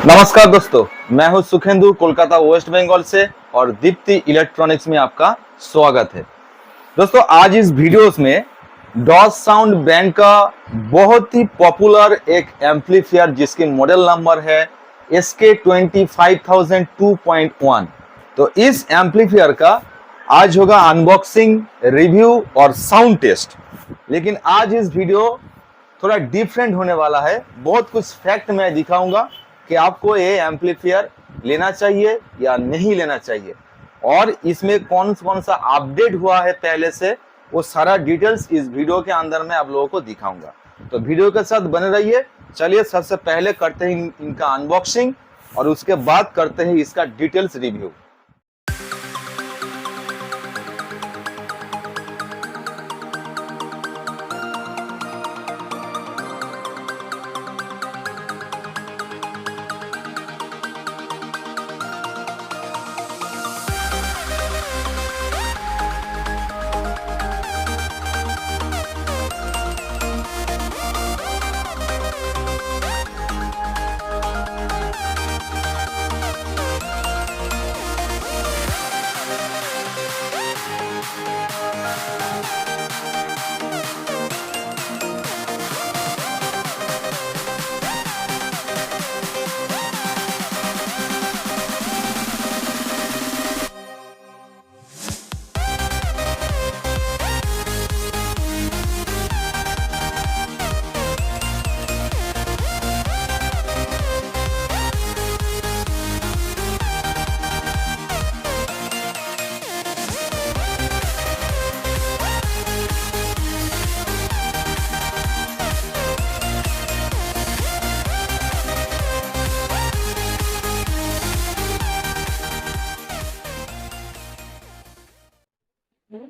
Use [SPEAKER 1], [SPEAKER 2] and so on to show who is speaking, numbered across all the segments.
[SPEAKER 1] नमस्कार दोस्तों, मैं हूं सुखेंदु कोलकाता वेस्ट बंगाल से और दीप्ति इलेक्ट्रॉनिक्स में आपका स्वागत है। दोस्तों, आज इस वीडियोस में डॉस साउंड ब्रांड का बहुत ही पॉपुलर एक एम्पलीफायर जिसकी मॉडल नंबर है SK25000 2.1। तो इस एम्पलीफायर का आज होगा अनबॉक्सिंग, रिव्यू और साउंड टेस्ट। लेकिन आज इस वीडियो थोड़ा डिफरेंट होने वाला है। बहुत कुछ फैक्ट मैं दिखाऊंगा कि आपको ये एम्पलीफायर लेना चाहिए या नहीं लेना चाहिए, और इसमें कौन कौन सा अपडेट हुआ है पहले से, वो सारा डिटेल्स इस वीडियो के अंदर मैं आप लोगों को दिखाऊंगा। तो वीडियो के साथ बने रहिए। चलिए सबसे पहले करते हैं इनका अनबॉक्सिंग और उसके बाद करते हैं इसका डिटेल्स रिव्यू।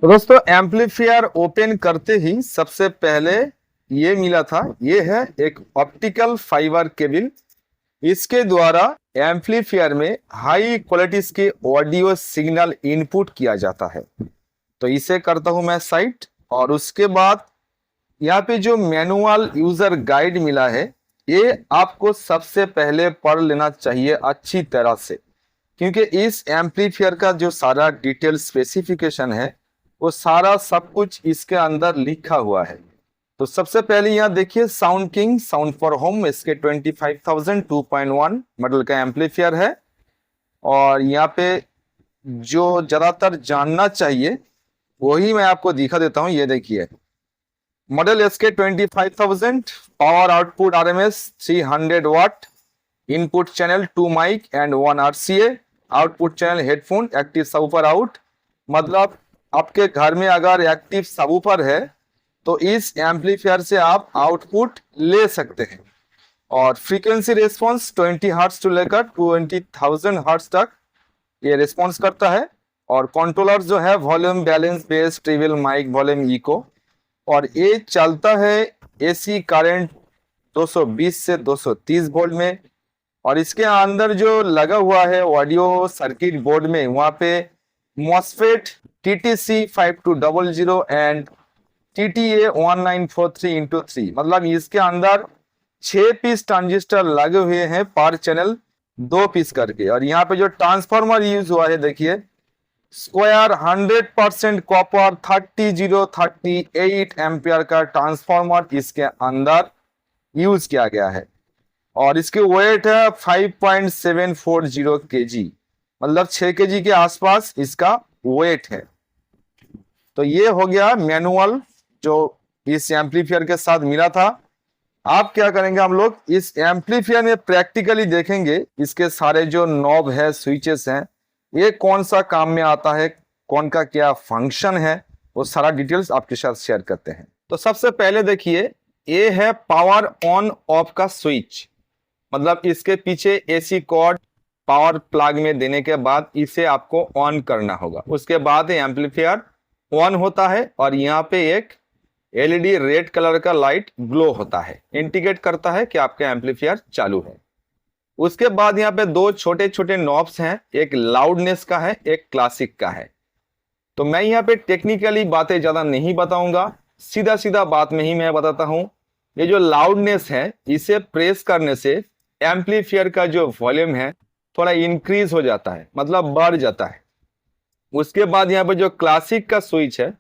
[SPEAKER 1] तो दोस्तों, एम्पलीफायर ओपन करते ही सबसे पहले ये मिला था, ये है एक ऑप्टिकल फाइबर केबल। इसके द्वारा एम्पलीफायर में हाई क्वालिटी के ऑडियो सिग्नल इनपुट किया जाता है। तो इसे करता हूं मैं साइड, और उसके बाद यहाँ पे जो मैनुअल यूजर गाइड मिला है, ये आपको सबसे पहले पढ़ लेना चाहिए अच्छी तरह से, क्योंकि इस एम्पलीफायर का जो सारा डिटेल स्पेसिफिकेशन है वो सारा सब कुछ इसके अंदर लिखा हुआ है। तो सबसे पहले यहाँ देखिए, sound king sound for home SK25000 2.1 model का एम्पलीफायर है। और यहाँ पे जो ज्यादातर जानना चाहिए वही मैं आपको दिखा देता हूँ। ये देखिए, model SK25000, power output RMS 300 watt, input channel 2 mic and 1 RCA, output channel headphone, active subwoofer out. मतलब आपके घर में अगर एक्टिव सबवूफर है तो इस एम्पलीफायर से आप आउटपुट ले सकते हैं। और फ्रीक्वेंसी रेस्पॉन्स 20 हर्ट्ज से लेकर 20,000 हर्ट्ज तक ये रेस्पॉन्स करता है। और कंट्रोलर जो है volume, balance, bass, treble, mic, volume, echo. और ये चलता है AC करंट 220 से 230 वोल्ट में। और इसके अंदर जो लगा हुआ है ऑडियो सर्किट बोर्ड में, वहाँ पे MOSFET TTC 5200 and TTA 1943x3, मतलब इसके अंदर 6 पीस ट्रांजिस्टर लगे हुए हैं पर चैनल, 2 पीस करके। और यहाँ पे जो ट्रांसफार्मर यूज हुआ है देखिए, स्क्वायर 100% कॉपर 3038 एम्पियर का ट्रांसफार्मर इसके अंदर यूज किया गया है। और इसके वेट है 5.740 kg, मतलब 6 kg के आसपास इसका वेट है। तो ये हो गया मैनुअल जो इस एम्पलीफायर के साथ मिला था। आप क्या करेंगे, हम लोग इस एम्पलीफायर में प्रैक्टिकली देखेंगे इसके सारे जो नॉब है, स्विचेस हैं, ये कौन सा काम में आता है, कौन का क्या फंक्शन है, वो सारा डिटेल्स आपके साथ शेयर करते हैं। तो सबसे पहले देखिए, ये है पावर ऑन ऑफ का स्विच। मतलब इसके पीछे AC कॉर्ड पावर प्लग में देने के बाद इसे आपको ऑन करना होगा। उसके बाद एम्पलीफायर ऑन होता है और यहाँ पे एक LED रेड कलर का लाइट ग्लो होता है, इंडिकेट करता है कि आपका एम्पलीफायर चालू है। उसके बाद यहाँ पे 2 छोटे छोटे नॉब्स हैं, एक लाउडनेस का है, एक क्लासिक का है। तो मैं यहाँ पे टेक्निकली बातें ज्यादा नहीं बताऊंगा, सीधा सीधा बात में ही मैं बताता हूँ। ये जो लाउडनेस है, इसे प्रेस करने से एम्पलीफायर का जो वॉल्यूम है थोड़ा इंक्रीज हो जाता है, मतलब बढ़ जाता है। उसके बाद यहाँ पे जो क्लासिक का स्विच है,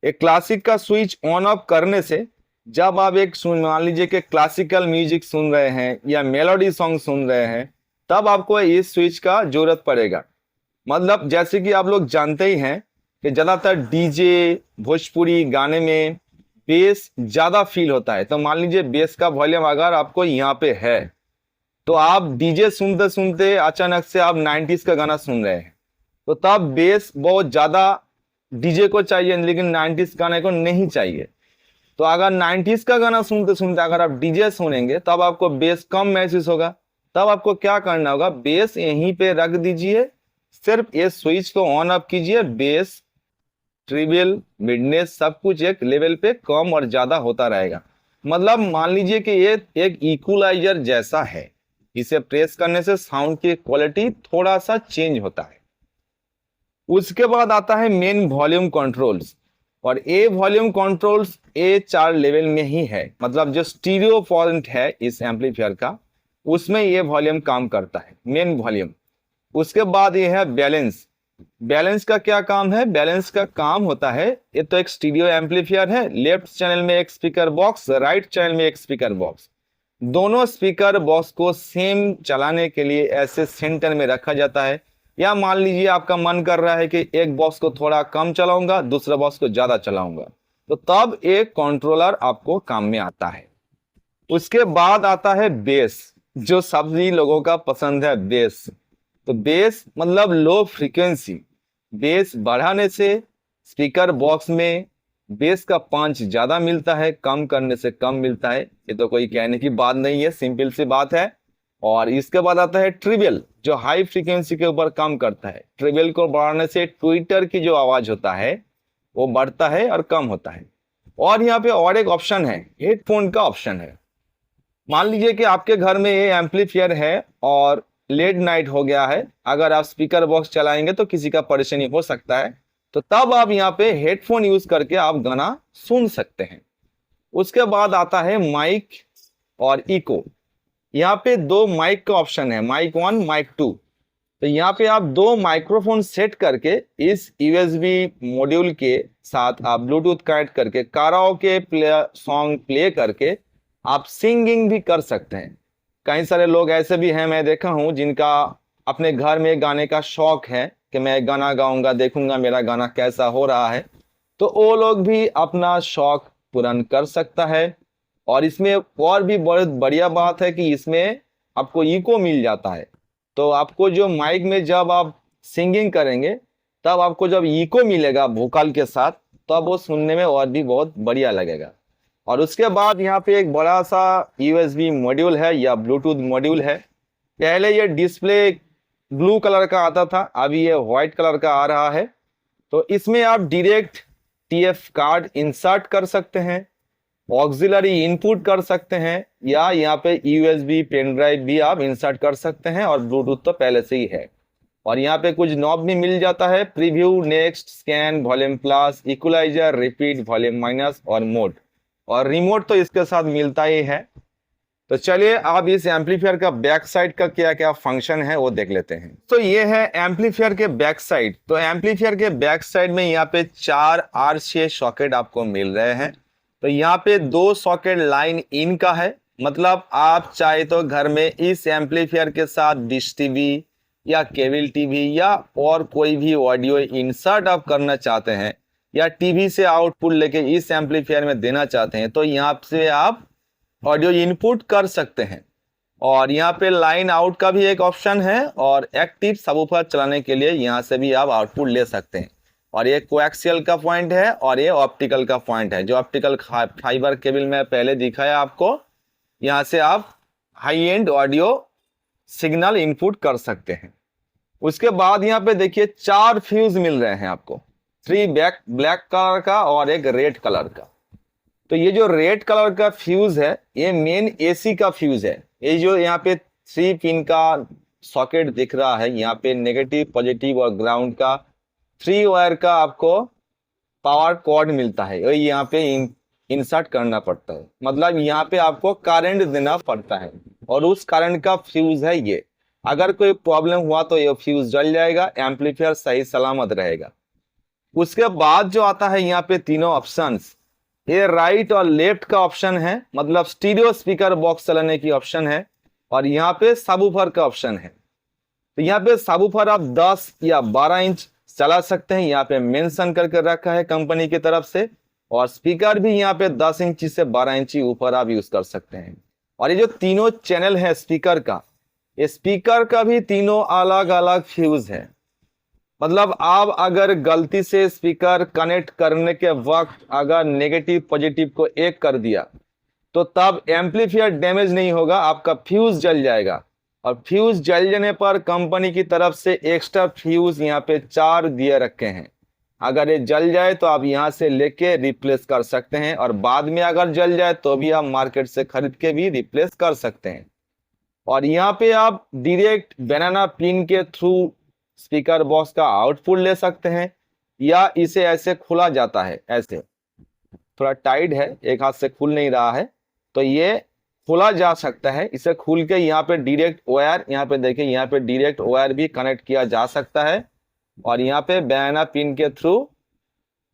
[SPEAKER 1] एक क्लासिक का स्विच ऑन ऑफ करने से जब आप एक मान लीजिए कि क्लासिकल म्यूजिक सुन रहे हैं या मेलोडी सॉन्ग सुन रहे हैं, तब आपको इस स्विच का जरूरत पड़ेगा। मतलब जैसे कि आप लोग जानते ही हैं कि ज़्यादातर डीजे भोजपुरी गाने में बेस ज़्यादा फील होता है। तो मान लीजिए बेस का वॉल्यूम अगर आपको यहाँ पे है, तो आप डीजे सुनते सुनते अचानक से आप 90s का गाना सुन रहे हैं, तो तब बेस बहुत ज़्यादा डीजे को चाहिए, लेकिन 90s गाने को नहीं चाहिए। तो अगर 90s का गाना सुनते सुनते अगर आप डीजे सुनेंगे, तब आपको बेस कम महसूस होगा। तब आपको क्या करना होगा, बेस यहीं पे रख दीजिए, सिर्फ ये स्विच को ऑन ऑफ कीजिए, बेस ट्रिबल मिडनेस सब कुछ एक लेवल पे कम और ज्यादा होता रहेगा। मतलब मान लीजिए कि ये एक इक्वलाइजर जैसा है, इसे प्रेस करने से साउंड की क्वालिटी थोड़ा सा चेंज होता है। उसके बाद आता है मेन वॉल्यूम कंट्रोल्स, और ये वॉल्यूम कंट्रोल्स ये 4 लेवल में ही है। मतलब जो स्टीरियो पॉइंट है इस एम्पलीफायर का, उसमें ये वॉल्यूम काम करता है, मेन वॉल्यूम। उसके बाद ये है बैलेंस। बैलेंस का क्या काम है, बैलेंस का काम होता है, ये तो एक स्टीरियो एम्पलीफायर है, लेफ्ट चैनल में एक स्पीकर बॉक्स, राइट चैनल में एक स्पीकर बॉक्स। दोनों स्पीकर बॉक्स को सेम चलाने के लिए ऐसे सेंटर में रखा जाता है। या मान लीजिए आपका मन कर रहा है कि एक बॉक्स को थोड़ा कम चलाऊंगा, दूसरा बॉक्स को ज्यादा चलाऊंगा, तो तब एक कंट्रोलर आपको काम में आता है। उसके बाद आता है बेस, जो सभी लोगों का पसंद है, बेस। तो बेस मतलब लो फ्रीक्वेंसी। बेस बढ़ाने से स्पीकर बॉक्स में बेस का पंच ज्यादा मिलता है, कम करने से कम मिलता है। ये तो कोई कहने की बात नहीं है, सिंपल सी बात है। और इसके बाद आता है ट्रिबल, जो हाई फ्रीक्वेंसी के ऊपर काम करता है। ट्रिबल को बढ़ाने से ट्विटर की जो आवाज होता है वो बढ़ता है और कम होता है। और यहाँ पे और एक ऑप्शन है, हेडफोन का ऑप्शन है। मान लीजिए कि आपके घर में ये एम्पलीफायर है और लेट नाइट हो गया है, अगर आप स्पीकर बॉक्स चलाएंगे तो किसी का परेशानी हो सकता है, तो तब आप यहाँ पे हेडफोन यूज करके आप गाना सुन सकते हैं। उसके बाद आता है माइक और इको। यहाँ पे 2 माइक का ऑप्शन है, माइक 1 माइक 2। तो यहाँ पे आप 2 माइक्रोफोन सेट करके इस यूएसबी मॉड्यूल के साथ आप ब्लूटूथ कनेक्ट करके काराओके सॉन्ग प्ले करके आप सिंगिंग भी कर सकते हैं। कई सारे लोग ऐसे भी हैं, मैं देखा हूं, जिनका अपने घर में गाने का शौक है कि मैं गाना गाऊंगा, देखूंगा मेरा गाना कैसा हो रहा है, तो वो लोग भी अपना शौक पूर्ण कर सकता है। और इसमें और भी बहुत बढ़िया बात है कि इसमें आपको इको मिल जाता है। तो आपको जो माइक में जब आप सिंगिंग करेंगे, तब आपको जब इको मिलेगा वोकल के साथ, तब वो सुनने में और भी बहुत बढ़िया लगेगा। और उसके बाद यहाँ पे एक बड़ा सा यूएसबी मॉड्यूल है या ब्लूटूथ मॉड्यूल है। पहले ये डिस्प्ले ब्लू कलर का आता था, अभी ये व्हाइट कलर का आ रहा है। तो इसमें आप डायरेक्ट टीएफ कार्ड इंसर्ट कर सकते हैं, ऑक्सिलरी इनपुट कर सकते हैं, या यहाँ पे यूएसबी पेन ड्राइव भी आप इंसर्ट कर सकते हैं। और ब्लूटूथ तो पहले से ही है। और यहाँ पे कुछ नॉब भी मिल जाता है, preview, next, scan, volume plus, equaliser, repeat, volume minus और मोड। और रिमोट तो इसके साथ मिलता ही है। तो चलिए आप इस एम्पलीफायर का बैक साइड का क्या क्या फंक्शन है वो देख लेते हैं। तो ये है एम्पलीफायर के बैक साइड। तो एम्पलीफायर के बैक साइड में यहाँ पे 4 R6 सॉकेट आपको मिल रहे हैं। तो यहाँ पे 2 सॉकेट लाइन इन का है, मतलब आप चाहे तो घर में इस एम्पलीफायर के साथ डिश टीवी या केबल टीवी या और कोई भी ऑडियो इंसर्ट आप करना चाहते हैं, या टीवी से आउटपुट लेके इस एम्पलीफायर में देना चाहते हैं, तो यहाँ से आप ऑडियो इनपुट कर सकते हैं। और यहाँ पे लाइन आउट का भी एक ऑप्शन है, और एक्टिव सबवूफर चलाने के लिए यहाँ से भी आप आउटपुट ले सकते हैं। और ये कोएक्सियल का पॉइंट है और ये ऑप्टिकल का पॉइंट है। जो ऑप्टिकल फाइबर केबल में पहले दिखाया आपको, यहाँ से आप high and audio signal input कर सकते हैं। उसके बाद यहाँ पे देखिए 4 फ्यूज मिल रहे हैं आपको, 3 ब्लैक कलर का और एक रेड कलर का। तो ये जो रेड कलर का फ्यूज है, ये मेन एसी का फ्यूज है। ये जो यहाँ पे 3 पिन का सॉकेट दिख रहा है, यहाँ पे नेगेटिव, पॉजिटिव और ग्राउंड का 3 वायर का आपको पावर कॉर्ड मिलता है, यहाँ पे इंसर्ट करना पड़ता है। मतलब यहाँ पे आपको करंट देना पड़ता है। और उस करंट का फ्यूज है ये। अगर कोई प्रॉब्लम हुआ तो ये फ्यूज जल जाएगा, एम्पलीफायर सही सलामत रहेगा। उसके बाद जो आता है यहाँ पे तीनों ऑप्शंस, ये राइट और लेफ्ट का ऑप्शन है, मतलब स्टीरियो स्पीकर बॉक्स चलाने की ऑप्शन है, और यहाँ पे सबवूफर का ऑप्शन है। तो यहाँ पे सबवूफर आप 10 या 12 इंच चला सकते हैं, यहाँ पे मेंशन करके रखा है कंपनी की तरफ से। और स्पीकर भी यहाँ पे 10 इंची से 12 इंची ऊपर आप यूज कर सकते हैं। और ये जो तीनों चैनल है स्पीकर का, ये स्पीकर का भी तीनों अलग अलग फ्यूज है। मतलब आप अगर गलती से स्पीकर कनेक्ट करने के वक्त अगर नेगेटिव पॉजिटिव को एक कर दिया तो तब एम्पलीफायर डैमेज नहीं होगा, आपका फ्यूज जल जाएगा। और फ्यूज जल जाने पर कंपनी की तरफ से एक्स्ट्रा फ्यूज यहाँ पे 4 दिए रखे हैं। अगर ये जल जाए तो आप यहाँ से लेके रिप्लेस कर सकते हैं, और बाद में अगर जल जाए तो भी आप मार्केट से खरीद के भी रिप्लेस कर सकते हैं। और यहाँ पे आप डायरेक्ट बनाना पिन के थ्रू स्पीकर बॉक्स का आउटपुट ले सकते हैं, या इसे ऐसे खुला जाता है, ऐसे थोड़ा टाइट है, एक हाथ से खुल नहीं रहा है, तो ये खोला जा सकता है। इसे खोल के यहाँ पे डायरेक्ट वायर, यहाँ पे देखिए यहाँ पे डायरेक्ट वायर भी कनेक्ट किया जा सकता है, और यहाँ पे बनाना पिन के थ्रू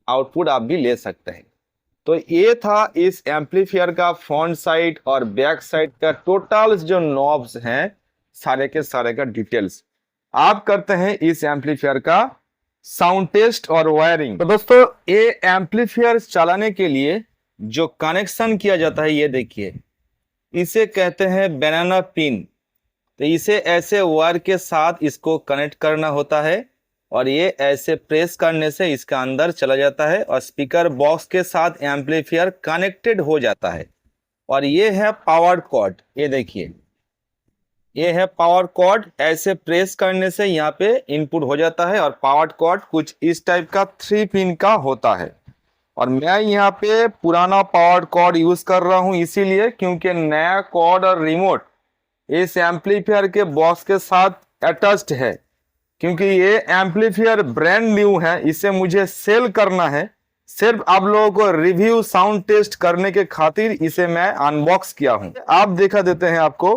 [SPEAKER 1] आउटपुट आप भी ले सकते हैं। तो ये था इस एम्पलीफायर का फ्रंट साइड और बैक साइड का टोटल जो नॉब्स हैं सारे के सारे का डिटेल्स। आप करते हैं इस एम्पलीफायर का साउंड टेस्ट और वायरिंग। तो दोस्तों ये एम्पलीफायर चलाने के लिए जो कनेक्शन किया जाता है, ये देखिए, इसे कहते हैं बनाना पिन। तो इसे ऐसे वायर के साथ इसको कनेक्ट करना होता है, और ये ऐसे प्रेस करने से इसका अंदर चला जाता है और स्पीकर बॉक्स के साथ एम्पलीफायर कनेक्टेड हो जाता है। और ये है पावर कॉर्ड, ये देखिए ये है पावर कॉर्ड। ऐसे प्रेस करने से यहाँ पे इनपुट हो जाता है, और पावर कॉर्ड कुछ इस टाइप का 3 पिन का होता है। और मैं यहाँ पे पुराना पावर कॉर्ड यूज कर रहा हूँ, इसीलिए क्योंकि नया कॉर्ड और रिमोट इस एम्पलीफायर के बॉक्स के साथ अटैच्ड है। क्योंकि ये एम्पलीफायर ब्रांड न्यू है, इसे मुझे सेल करना है, सिर्फ आप लोगों को रिव्यू साउंड टेस्ट करने के खातिर इसे मैं अनबॉक्स किया हूँ। आप दिखा देते हैं आपको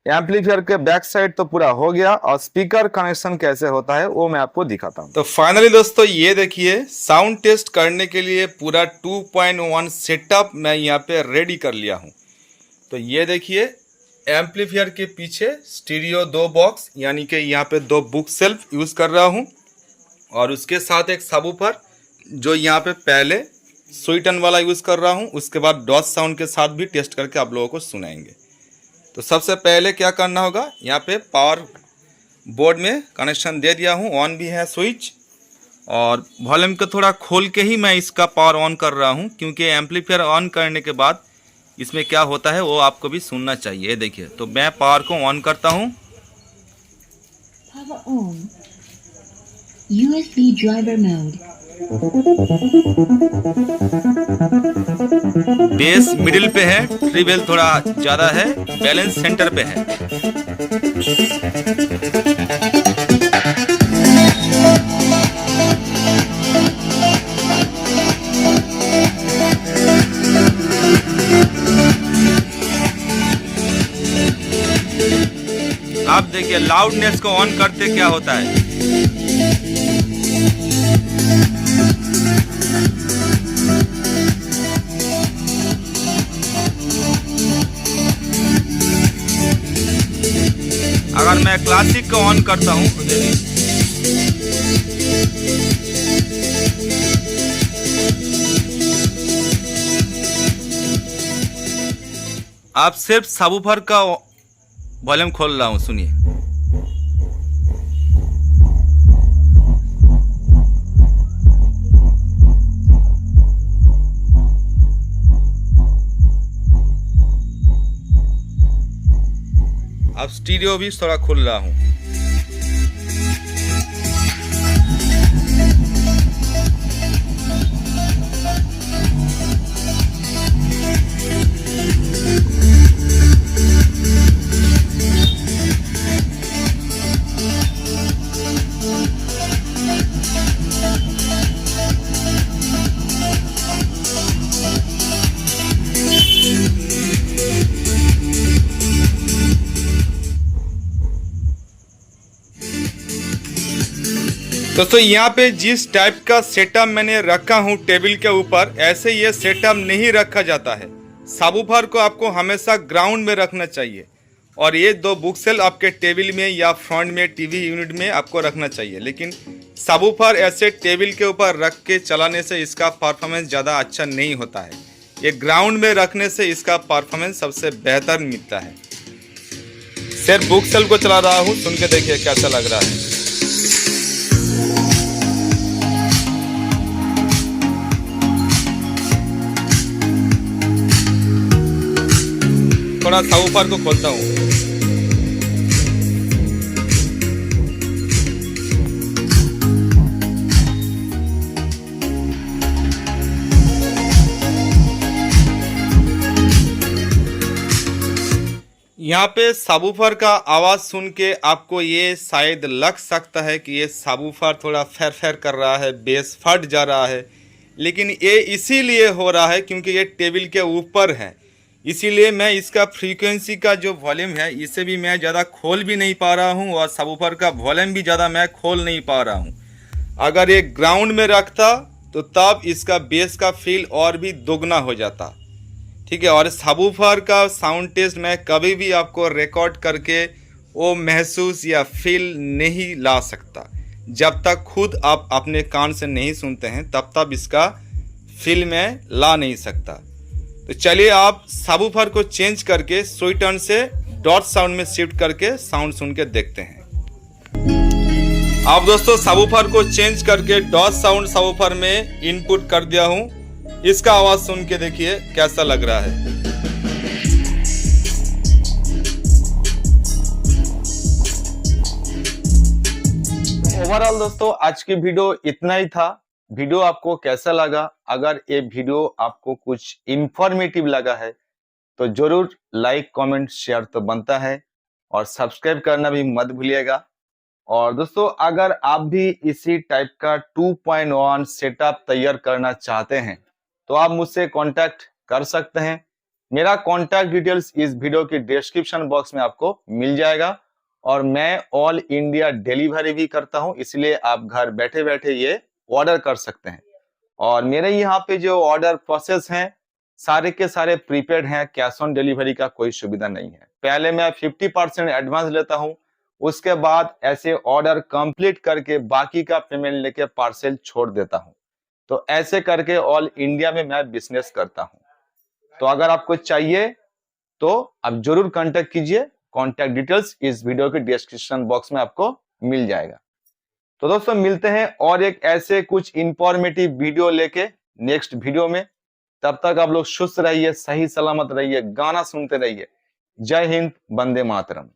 [SPEAKER 1] एम्पलीफायर के बैक साइड तो पूरा हो गया, और स्पीकर कनेक्शन कैसे होता है वो मैं आपको दिखाता हूँ। तो फाइनली दोस्तों ये देखिए, साउंड टेस्ट करने के लिए पूरा 2.1 सेटअप मैं यहाँ पे रेडी कर लिया हूँ। तो ये देखिए एम्पलीफायर के पीछे स्टीरियो 2 बॉक्स, यानी कि यहाँ पे 2 बुक सेल्फ यूज कर रहा हूँ, और उसके साथ एक सबवूफर जो यहाँ पे पहले स्वीटन वाला यूज कर रहा हूँ, उसके बाद डॉट साउंड के साथ भी टेस्ट करके आप लोगों को सुनाएंगे। तो सबसे पहले क्या करना होगा, यहाँ पे पावर बोर्ड में कनेक्शन दे दिया हूँ, ऑन भी है स्विच, और वॉल्यूम को थोड़ा खोल के ही मैं इसका पावर ऑन कर रहा हूँ, क्योंकि एम्पलीफायर ऑन करने के बाद इसमें क्या होता है वो आपको भी सुनना चाहिए। देखिए, तो मैं पावर को ऑन करता हूँ।
[SPEAKER 2] Power on. USB driver mode.
[SPEAKER 1] Base middle पे है, ट्रिबल थोड़ा ज्यादा है, बैलेंस सेंटर पे है। आप देखिए लाउडनेस को ऑन करते क्या होता है। अगर मैं क्लासिक को ऑन करता हूं तो देखिए, आप सिर्फ सबवूफर का वॉल्यूम खोल रहा हूं, सुनिए। अब स्टीरियो भी थोड़ा खोल रहा हूं। दोस्तों यहाँ पे जिस टाइप का सेटअप मैंने रखा हूँ टेबल के ऊपर, ऐसे ये सेटअप नहीं रखा जाता है। सबवूफर को आपको हमेशा ग्राउंड में रखना चाहिए और ये दो बुक सेल आपके टेबल में या फ्रंट में टीवी यूनिट में आपको रखना चाहिए। लेकिन सबवूफर ऐसे टेबल के ऊपर रख के चलाने से इसका परफॉर्मेंस ज़्यादा अच्छा नहीं होता है। ये ग्राउंड में रखने से इसका परफॉर्मेंस सबसे बेहतर मिलता है। सिर्फ बुक सेल को चला रहा हूँ, सुन के देखिए कैसा लग रहा है। थोड़ा सबवूफर को खोलता हूँ। यहाँ पे सबवूफर का आवाज़ सुन के आपको ये शायद लग सकता है कि ये सबवूफर थोड़ा फेर फेर कर रहा है, बेस फट जा रहा है। लेकिन ये इसीलिए हो रहा है क्योंकि ये टेबल के ऊपर है, इसीलिए मैं इसका फ्रीक्वेंसी का जो वॉल्यूम है इसे भी मैं ज़्यादा खोल भी नहीं पा रहा हूँ और सबवूफर का वॉल्यूम भी ज़्यादा मैं खोल नहीं पा रहा हूँ। अगर ये ग्राउंड में रखता तो तब इसका बेस का फील और भी दोगुना हो जाता। ठीक है, और सबवूफर का साउंड टेस्ट मैं कभी भी आपको रिकॉर्ड करके वो महसूस या फील नहीं ला सकता। जब तक खुद आप अपने कान से नहीं सुनते हैं तब तक इसका फील मैं ला नहीं सकता। तो चलिए आप सबवूफर को चेंज करके स्वीट टर्न से डॉट साउंड में शिफ्ट करके साउंड सुन के देखते हैं। आप दोस्तों सबवूफर को चेंज करके डॉट साउंड सबवूफर में इनपुट कर दिया हूँ। इसका आवाज सुन के देखिए कैसा लग रहा है। ओवरऑल दोस्तों आज की वीडियो इतना ही था। वीडियो आपको कैसा लगा? अगर ये वीडियो आपको कुछ इंफॉर्मेटिव लगा है तो जरूर लाइक कमेंट शेयर तो बनता है और सब्सक्राइब करना भी मत भूलिएगा। और दोस्तों अगर आप भी इसी टाइप का 2.1 सेटअप तैयार करना चाहते हैं तो आप मुझसे कांटेक्ट कर सकते हैं। मेरा कांटेक्ट डिटेल्स इस वीडियो की डिस्क्रिप्शन बॉक्स में आपको मिल जाएगा और मैं ऑल इंडिया डिलीवरी भी करता हूं, इसलिए आप घर बैठे बैठे ये ऑर्डर कर सकते हैं। और मेरे यहाँ पे जो ऑर्डर प्रोसेस हैं सारे के सारे प्रीपेड हैं, कैश ऑन डिलीवरी का कोई सुविधा नहीं है। पहले मैं 50% एडवांस लेता हूँ, उसके बाद ऐसे ऑर्डर कंप्लीट करके बाकी का पेमेंट लेके पार्सल छोड़ देता हूँ। तो ऐसे करके ऑल इंडिया में मैं बिजनेस करता हूँ। तो अगर आपको चाहिए तो आप जरूर कांटेक्ट कीजिए। कांटेक्ट डिटेल्स इस वीडियो के डिस्क्रिप्शन बॉक्स में आपको मिल जाएगा। तो दोस्तों मिलते हैं और एक ऐसे कुछ इंफॉर्मेटिव वीडियो लेके नेक्स्ट वीडियो में। तब तक आप लोग सुस्त रहिए, सही सलामत रहिए, गाना सुनते रहिए। जय हिंद, वंदे मातरम।